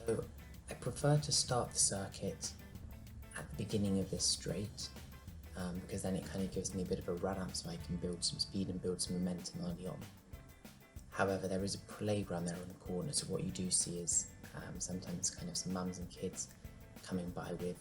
So I prefer to start the circuit at the beginning of this straight, because then it kind of gives me a bit of a run up so I can build some speed and build some momentum early on. However, there is a playground there on the corner, so what you do see is sometimes kind of some mums and kids coming by with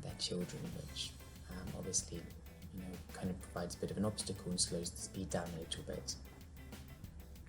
their children, which obviously kind of provides a bit of an obstacle and slows the speed down a little bit.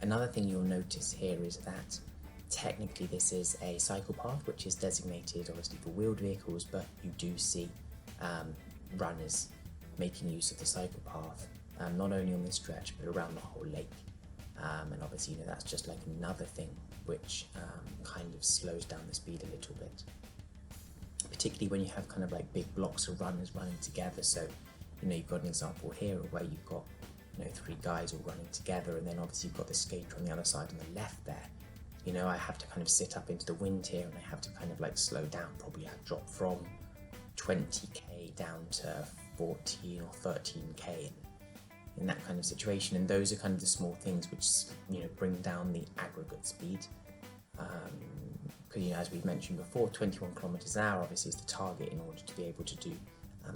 Another thing you'll notice here is that technically this is a cycle path which is designated obviously for wheeled vehicles, but you do see runners making use of the cycle path, not only on this stretch but around the whole lake. And obviously that's just like another thing which kind of slows down the speed a little bit, particularly when you have kind of like big blocks of runners running together. So you've got an example here where you've got 3 guys all running together, and then obviously you've got the skater on the other side on the left there. I have to kind of sit up into the wind here, and I have to kind of like slow down. Probably I've dropped from 20k down to 14 or 13k in that kind of situation, and those are kind of the small things which bring down the aggregate speed. Because as we've mentioned before, 21 kilometers an hour obviously is the target in order to be able to do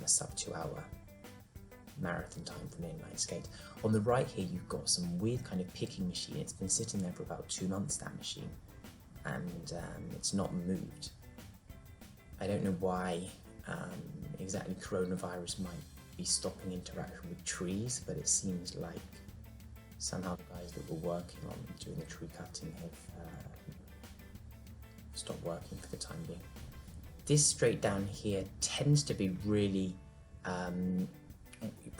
a sub 2 hour marathon time for an inline skate. On the right here you've got some weird kind of picking machine. It's been sitting there for about 2 months, that machine, and it's not moved. I don't know why exactly coronavirus might be stopping interaction with trees, but it seems like somehow the guys that were working on doing the tree cutting have stopped working for the time being. This straight down here tends to be really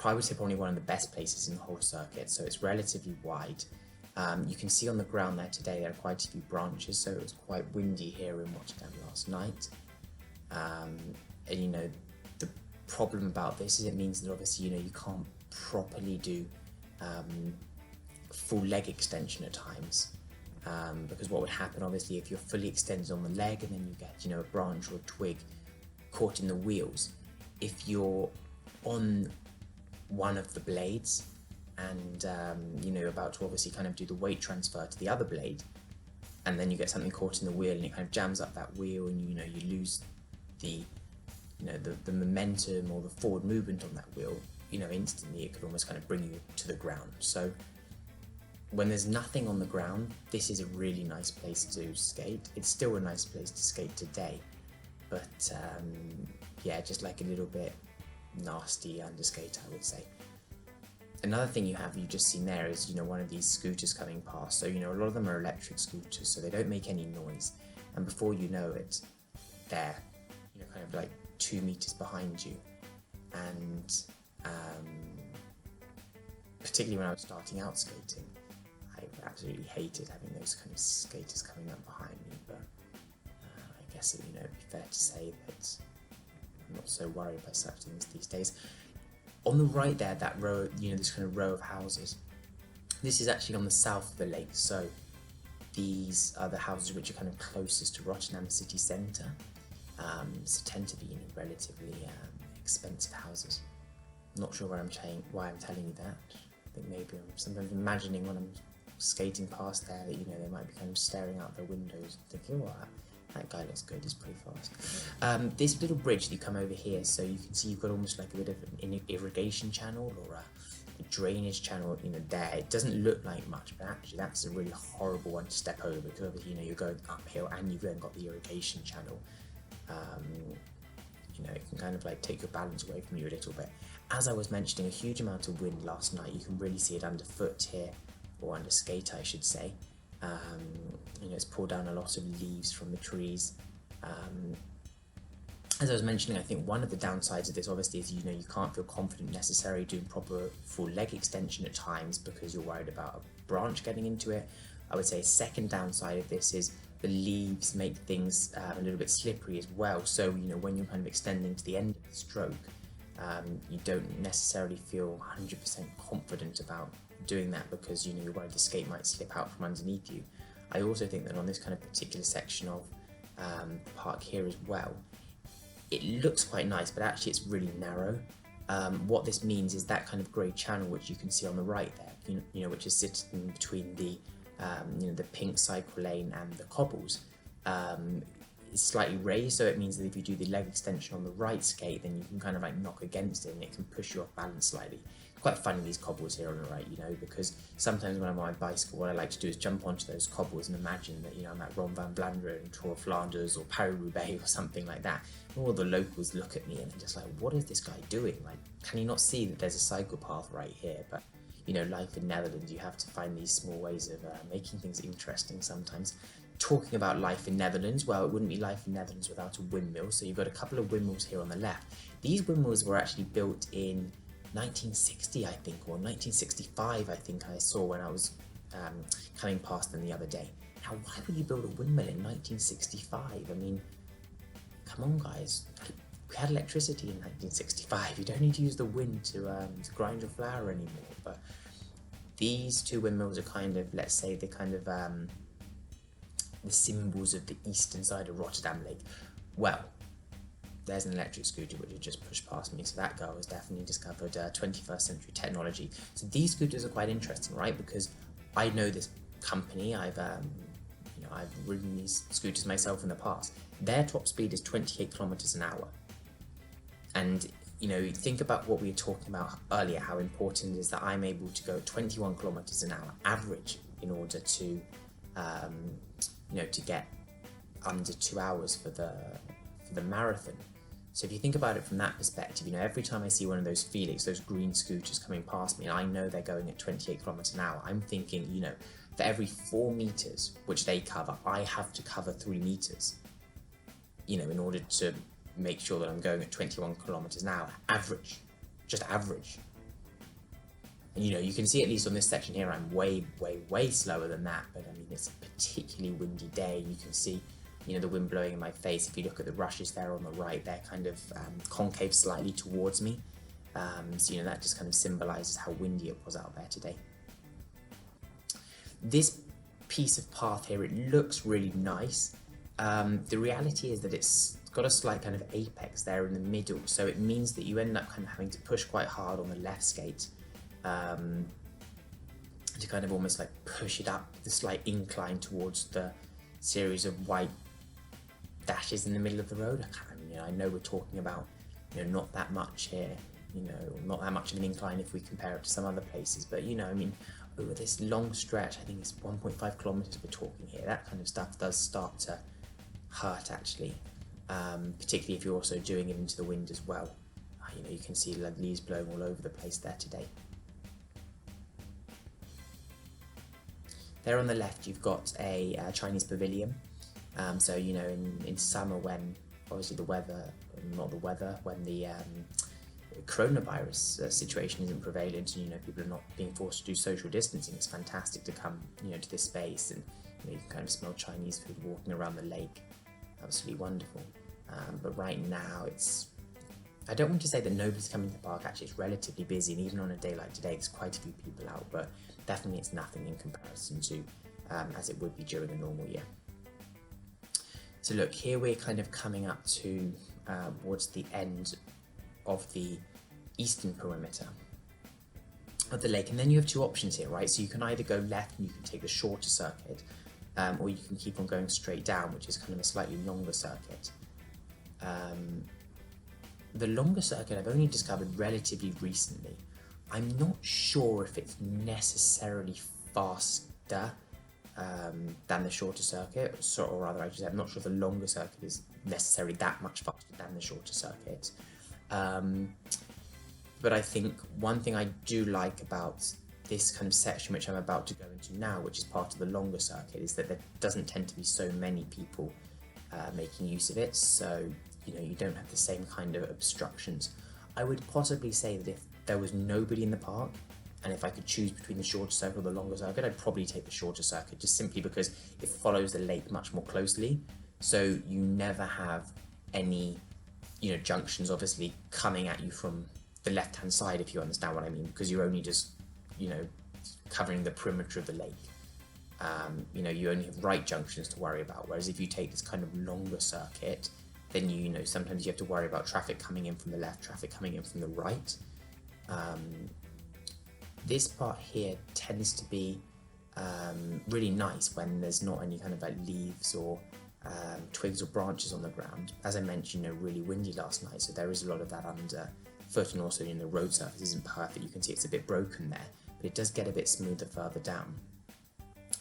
I would say probably one of the best places in the whole circuit, so it's relatively wide. You can see on the ground there today there are quite a few branches, so it was quite windy here in Rotterdam last night. And the problem about this is it means that obviously you can't properly do full leg extension at times, because what would happen obviously if you're fully extended on the leg and then you get a branch or a twig caught in the wheels, if you're on one of the blades and about to obviously kind of do the weight transfer to the other blade, and then you get something caught in the wheel and it kind of jams up that wheel, and you lose the the momentum or the forward movement on that wheel, instantly it could almost kind of bring you to the ground. So when there's nothing on the ground, this is a really nice place to skate. It's still a nice place to skate today, but yeah, just like a little bit nasty underskate, I would say. Another thing you just seen there is one of these scooters coming past. So a lot of them are electric scooters, so they don't make any noise, and before you know it, they're kind of like 2 meters behind you. And particularly when I was starting out skating, I absolutely hated having those kind of skaters coming up behind me, but I guess it'd be fair to say that I'm not so worried by such things these days. On the right there, that row, this kind of row of houses, this is actually on the south of the lake, so these are the houses which are kind of closest to Rotterdam city centre, so tend to be relatively expensive houses. I'm not sure why I'm telling you that. I think maybe I'm sometimes imagining when I'm skating past there that they might be kind of staring out their windows thinking, oh, that guy looks good, he's pretty fast. This little bridge that you come over here, so you can see you've got almost like a bit of an irrigation channel or a drainage channel there. It doesn't look like much, but actually that's a really horrible one to step over, because obviously you're going uphill and you've then got the irrigation channel. It can kind of like take your balance away from you a little bit. As I was mentioning, a huge amount of wind last night. You can really see it underfoot here, or under skate I should say. It's pulled down a lot of leaves from the trees. As I was mentioning, I think one of the downsides of this obviously is you can't feel confident necessarily doing proper full leg extension at times because you're worried about a branch getting into it. I would say a second downside of this is the leaves make things a little bit slippery as well. So when you're kind of extending to the end of the stroke, you don't necessarily feel 100% confident about doing that because you're worried the skate might slip out from underneath you. I also think that on this kind of particular section of the park here as well, it looks quite nice, but actually it's really narrow. What this means is that kind of grey channel which you can see on the right there, which is sitting between the the pink cycle lane and the cobbles, is slightly raised, so it means that if you do the leg extension on the right skate, then you can kind of like knock against it and it can push you off balance slightly. Quite funny, these cobbles here on the right, you know, because sometimes when I'm on my bicycle, what I like to do is jump onto those cobbles and imagine that, you know, I'm at Ron van Vlaanderen, Tour of Flanders or Paris-Roubaix or something like that. And all the locals look at me and they're just like, what is this guy doing? Like, can you not see that there's a cycle path right here? But, you know, life in Netherlands, you have to find these small ways of making things interesting sometimes. Talking about life in Netherlands, well, it wouldn't be life in Netherlands without a windmill. So you've got a couple of windmills here on the left. These windmills were actually built in 1960, I think, or 1965, I think I saw when I was coming past them the other day. Now, why would you build a windmill in 1965? I mean, come on, guys. We had electricity in 1965. You don't need to use the wind to grind your flour anymore. But these two windmills are kind of, let's say, the kind of the symbols of the eastern side of Rotterdam Lake. Well, there's an electric scooter which had just pushed past me, so that girl has definitely discovered 21st century technology. So these scooters are quite interesting, right? Because I know this company. I've ridden these scooters myself in the past. Their top speed is 28 kilometers an hour, and you know, think about what we were talking about earlier. How important it is that I'm able to go at 21 kilometers an hour average in order to, you know, to get under 2 hours for the marathon. So if you think about it from that perspective, you know, every time I see one of those Felix, those green scooters coming past me, and I know they're going at 28 kilometers an hour, I'm thinking, you know, for every 4 meters which they cover, I have to cover 3 meters, you know, in order to make sure that I'm going at 21 kilometers an hour, average, just average. And, you know, you can see at least on this section here, I'm way, way, way slower than that, but I mean, it's a particularly windy day. You can see, you know, the wind blowing in my face. If you look at the rushes there on the right, they're kind of concave slightly towards me. So, you know, that just kind of symbolizes how windy it was out there today. This piece of path here, it looks really nice. The reality is that it's got a slight kind of apex there in the middle. So it means that you end up kind of having to push quite hard on the left skate to kind of almost like push it up the slight incline towards the series of white dashes in the middle of the road. I know we're talking about, you know, not that much here, you know, not that much of an incline if we compare it to some other places, but you know, I mean, over this long stretch, I think it's 1.5 kilometers we're talking here, that kind of stuff does start to hurt actually, particularly if you're also doing it into the wind as well. You know, you can see the leaves blowing all over the place there today. There on the left, you've got a Chinese pavilion. So, you know, in summer when obviously when the coronavirus situation isn't prevalent, and, you know, people are not being forced to do social distancing, it's fantastic to come, you know, to this space, and you know, you can kind of smell Chinese food walking around the lake. Absolutely wonderful. But right now, I don't want to say that nobody's coming to the park. Actually, it's relatively busy, and even on a day like today, there's quite a few people out, but definitely it's nothing in comparison to as it would be during a normal year. So look, here we're kind of coming up to towards the end of the eastern perimeter of the lake, and then you have two options here, right? So you can either go left and you can take the shorter circuit, or you can keep on going straight down, which is kind of a slightly longer circuit. The longer circuit I've only discovered relatively recently. I'm not sure if it's necessarily faster than the shorter circuit, or rather, I should say, I'm not sure the longer circuit is necessarily that much faster than the shorter circuit. But I think one thing I do like about this kind of section, which I'm about to go into now, which is part of the longer circuit, is that there doesn't tend to be so many people making use of it. So, you know, you don't have the same kind of obstructions. I would possibly say that if there was nobody in the park, and if I could choose between the shorter circuit or the longer circuit, I'd probably take the shorter circuit, just simply because it follows the lake much more closely. So you never have any, you know, junctions obviously coming at you from the left-hand side, if you understand what I mean, because you're only just, you know, covering the perimeter of the lake. You know, you only have right junctions to worry about, whereas if you take this kind of longer circuit, then you know, sometimes you have to worry about traffic coming in from the left, traffic coming in from the right. This part here tends to be really nice when there's not any kind of like leaves or twigs or branches on the ground. As I mentioned, really windy last night, so there is a lot of that underfoot, and also the road surface isn't perfect. You can see it's a bit broken there, but it does get a bit smoother further down.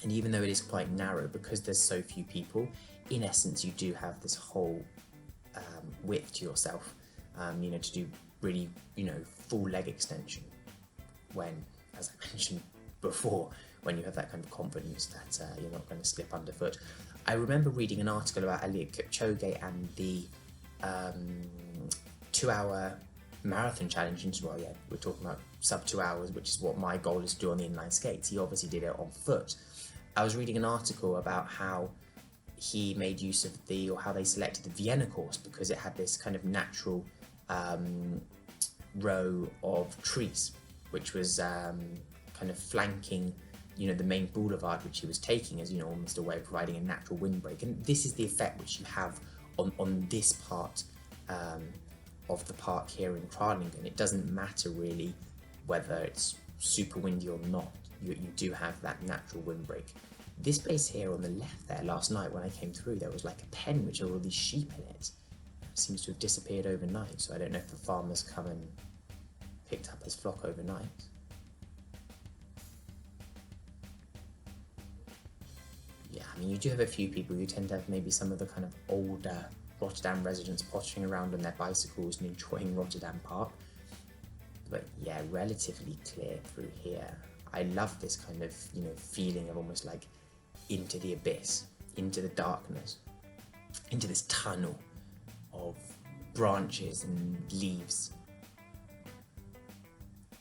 And even though it is quite narrow, because there's so few people, in essence you do have this whole width to yourself, to do really, full leg extension when, as I mentioned before, when you have that kind of confidence that you're not going to slip underfoot. I remember reading an article about Eliud Kipchoge and the 2-hour marathon challenge. Well, yeah, we're talking about sub 2 hours, which is what my goal is to do on the inline skates. He obviously did it on foot. I was reading an article about how he made use of how they selected the Vienna course, because it had this kind of natural row of trees, which was kind of flanking, the main boulevard which he was taking as, almost a way of providing a natural windbreak. And this is the effect which you have on this part of the park here in Kralingen. It doesn't matter really whether it's super windy or not, you do have that natural windbreak. This place here on the left there, last night when I came through, there was like a pen which had all these sheep in it. It seems to have disappeared overnight, so I don't know if the farmer's come and picked up his flock overnight. Yeah, I mean, you do have a few people. You tend to have maybe some of the kind of older Rotterdam residents pottering around on their bicycles and enjoying Rotterdam Park. But yeah, relatively clear through here. I love this kind of, feeling of almost like into the abyss, into the darkness, into this tunnel of branches and leaves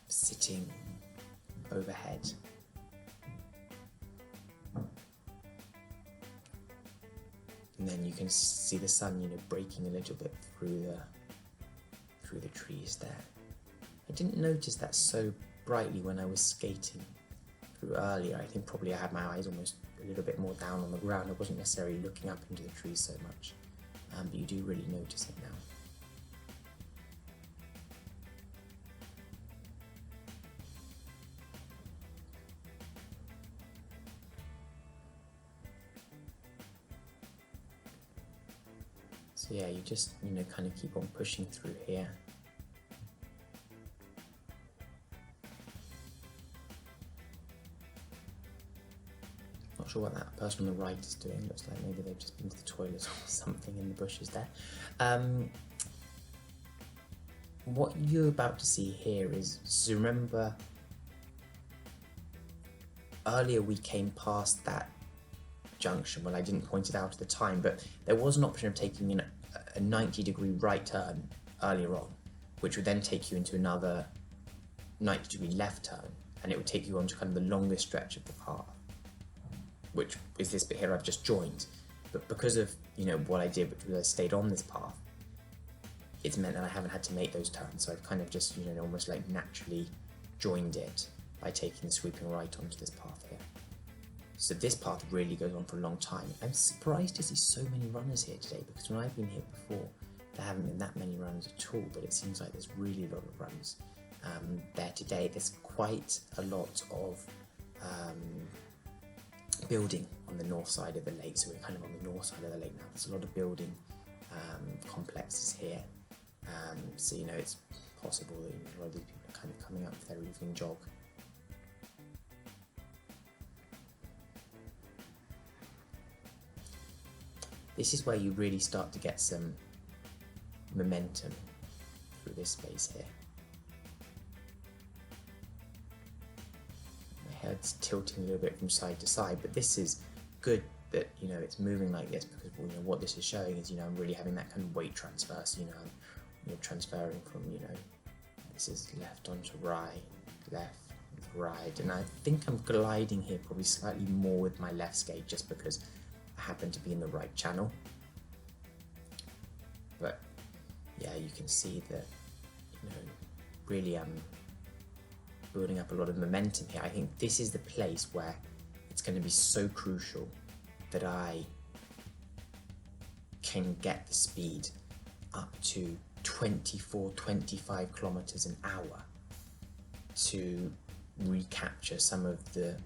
sitting overhead. And then you can see the sun, breaking a little bit through the trees there. I didn't notice that so brightly when I was skating through earlier. I think probably I had my eyes almost a little bit more down on the ground. I wasn't necessarily looking up into the trees so much, but you do really notice it now. So yeah, you just, kind of keep on pushing through here. Not sure what that person on the right is doing. Looks like maybe they've just been to the toilet or something in the bushes there. What you're about to see here is, so remember earlier we came past that junction. Well, I didn't point it out at the time, but there was an option of taking a 90-degree right turn earlier on, which would then take you into another 90-degree left turn, and it would take you onto kind of the longest stretch of the path, which is this bit here I've just joined. But because of what I did, which was I stayed on this path, it's meant that I haven't had to make those turns. So I've kind of just almost like naturally joined it by taking the sweeping right onto this path here. So this path really goes on for a long time. I'm surprised to see so many runners here today, because when I've been here before, there haven't been that many runners at all, but it seems like there's really a lot of runners there today. There's quite a lot of building on the north side of the lake, so we're kind of on the north side of the lake now. There's a lot of building complexes here, so it's possible that a lot of these people are kind of coming up for their evening jog. This is where you really start to get some momentum through this space here. My head's tilting a little bit from side to side, but this is good that it's moving like this, because what this is showing is I'm really having that kind of weight transfer. So I'm transferring from this is left onto right, left, right, and I think I'm gliding here probably slightly more with my left skate, just because I happen to be in the right channel. But yeah, you can see that really building up a lot of momentum here. I think this is the place where it's going to be so crucial that I can get the speed up to 24-25 kilometers an hour to recapture some of the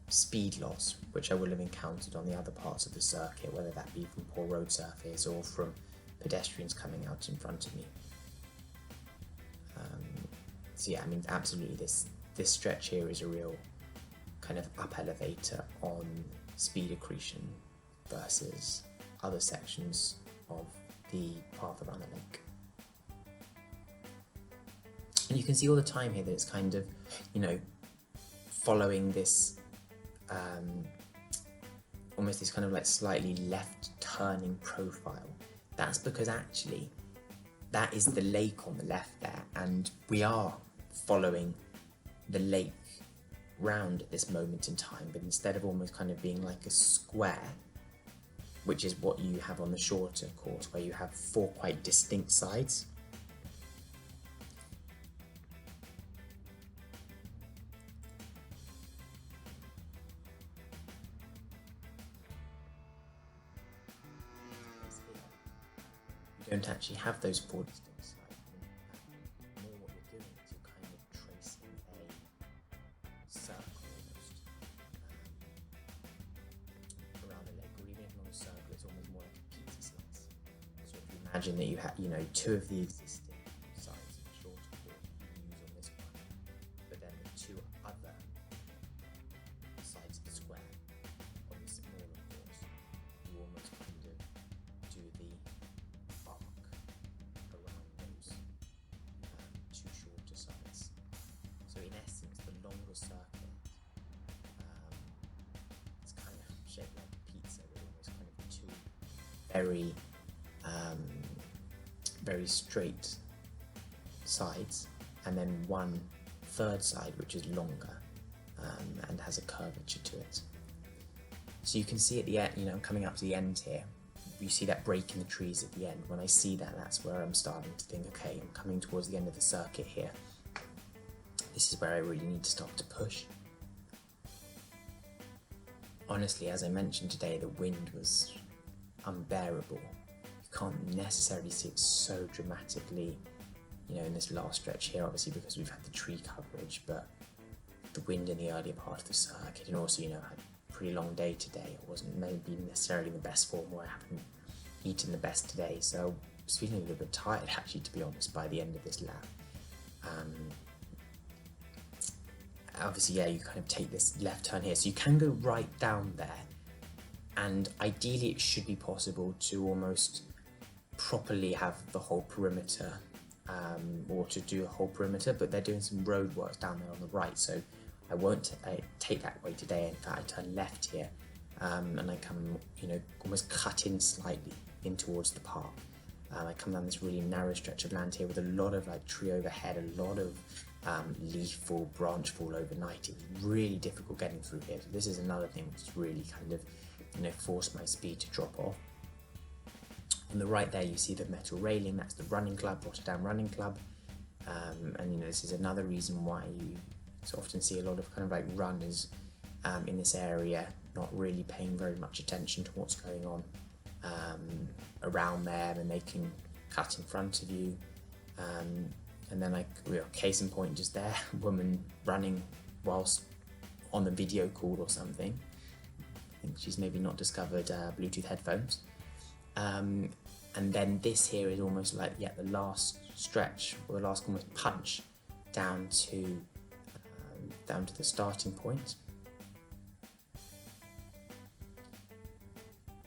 speed loss, which I will have encountered on the other parts of the circuit, whether that be from poor road surface or from pedestrians coming out in front of me. So yeah, I mean, absolutely, this stretch here is a real kind of up elevator on speed accretion versus other sections of the path around the lake. And you can see all the time here that it's kind of, you know, following this almost this kind of like slightly left turning profile. That's because actually that is the lake on the left there, and we are following the lake round at this moment in time, but instead of almost kind of being like a square, which is what you have on the shorter course, where you have 4 quite distinct sides. You don't actually have those 4 distinct sides. More what you're doing is you're kind of tracing a circle almost around the lake, or even if not a circle, it's almost more like a pizza slice. So if you imagine that you have, you know, 2 of the existing sides of the shorter course you use on this one, but then the 2 other sides of the square on the smaller course, you almost kind of do the arc around those 2 shorter sides. So in essence, the longer circuit, it's kind of shaped like a pizza with almost kind of 2 very straight sides, and then 1/3 side which is longer and has a curvature to it. So you can see at the end, you know, coming up to the end here, you see that break in the trees at the end. When I see that, that's where I'm starting to think, okay, I'm coming towards the end of the circuit here. This is where I really need to start to push. Honestly, as I mentioned today, the wind was unbearable. You can't necessarily see it so dramatically, you know, in this last stretch here, obviously because we've had the tree coverage, but the wind in the earlier part of the circuit, and also, you know, I had a pretty long day today. I wasn't maybe necessarily in the best form, or I haven't eaten the best today, so I was feeling a little bit tired actually, to be honest, by the end of this lap. Obviously, yeah, you kind of take this left turn here, so you can go right down there, and ideally it should be possible to almost properly have the whole perimeter, or to do a whole perimeter, but they're doing some road works down there on the right, so I won't take that way today. In fact, I turn left here, and I come, you know, almost cut in slightly in towards the park. I come down this really narrow stretch of land here with a lot of like tree overhead, a lot of leaf fall, branch fall overnight. It's really difficult getting through here. So this is another thing which really kind of, you know, forced my speed to drop off. On the right there, you see the metal railing. That's the running club, Rotterdam Running Club, and you know, this is another reason why you so often see a lot of kind of like runners in this area not really paying very much attention to what's going on around them, and they can cut in front of you. And then, like, case in point, just there, a woman running whilst on the video call or something. I think she's maybe not discovered Bluetooth headphones. And then this here is almost like, yeah, the last stretch, or the last almost punch down to the starting point.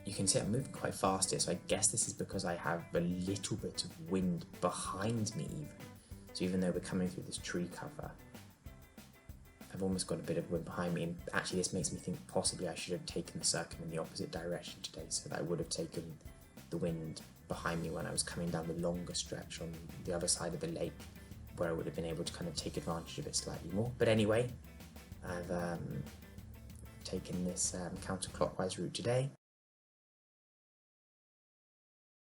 You can see I'm moving quite fast here, so I guess this is because I have a little bit of wind behind me even. So even though we're coming through this tree cover, I've almost got a bit of wind behind me, and actually this makes me think possibly I should have taken the circuit in the opposite direction today, so that I would have taken the wind behind me when I was coming down the longer stretch on the other side of the lake, where I would have been able to kind of take advantage of it slightly more. But anyway, I've taken this counterclockwise route today.